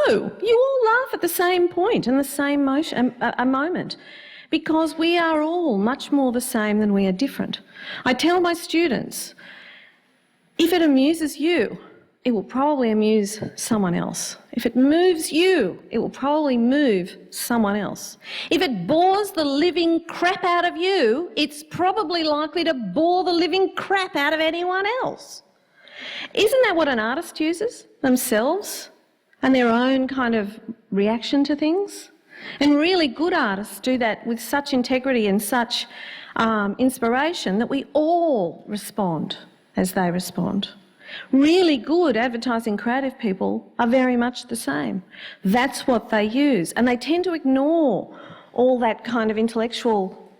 No, you all laugh at the same point and the same a moment, because we are all much more the same than we are different. I tell my students, if it amuses you, it will probably amuse someone else. If it moves you, it will probably move someone else. If it bores the living crap out of you, it's probably likely to bore the living crap out of anyone else. Isn't that what an artist uses? Themselves and their own kind of reaction to things? And really good artists do that with such integrity and such inspiration that we all respond as they respond. Really good advertising creative people are very much the same. That's what they use. And they tend to ignore all that kind of intellectual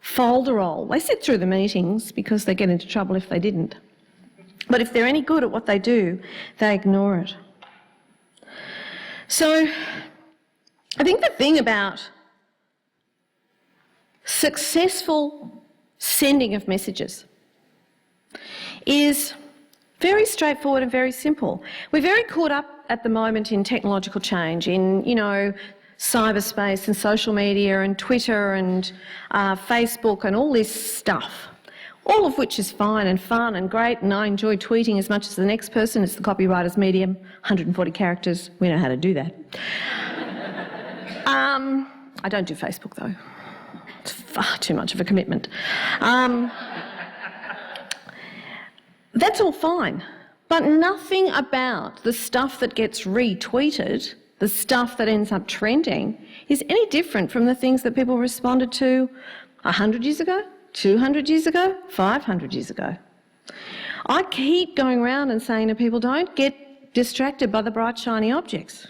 folderol. They sit through the meetings because they get into trouble if they didn't. But if they're any good at what they do, they ignore it. So I think the thing about successful sending of messages is very straightforward and very simple. We're very caught up at the moment in technological change, in, cyberspace and social media and Twitter and Facebook and all this stuff, all of which is fine and fun and great, and I enjoy tweeting as much as the next person. It's the copywriter's medium, 140 characters. We know how to do that. I don't do Facebook, though. It's far too much of a commitment. That's all fine, but nothing about the stuff that gets retweeted, the stuff that ends up trending, is any different from the things that people responded to 100 years ago, 200 years ago, 500 years ago. I keep going around and saying to people, don't get distracted by the bright, shiny objects.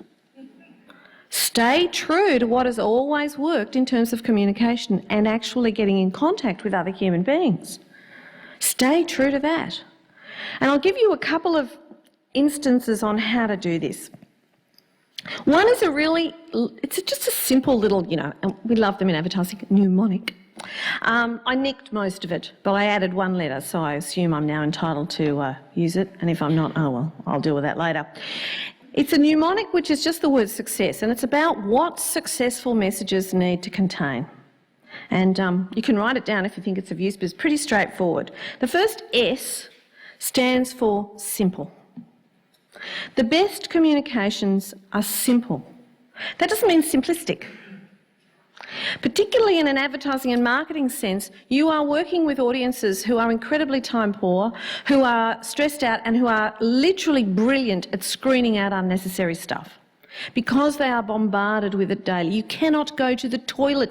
Stay true to what has always worked in terms of communication and actually getting in contact with other human beings. Stay true to that. And I'll give you a couple of instances on how to do this. One is it's just a simple little, and we love them in advertising, mnemonic. I nicked most of it, but I added one letter, so I assume I'm now entitled to use it, and if I'm not, oh well, I'll deal with that later. It's a mnemonic which is just the word success, and it's about what successful messages need to contain. And you can write it down if you think it's of use, but it's pretty straightforward. The first S stands for simple. The best communications are simple. That doesn't mean simplistic. Particularly in an advertising and marketing sense, you are working with audiences who are incredibly time poor, who are stressed out and who are literally brilliant at screening out unnecessary stuff because they are bombarded with it daily. You cannot go to the toilet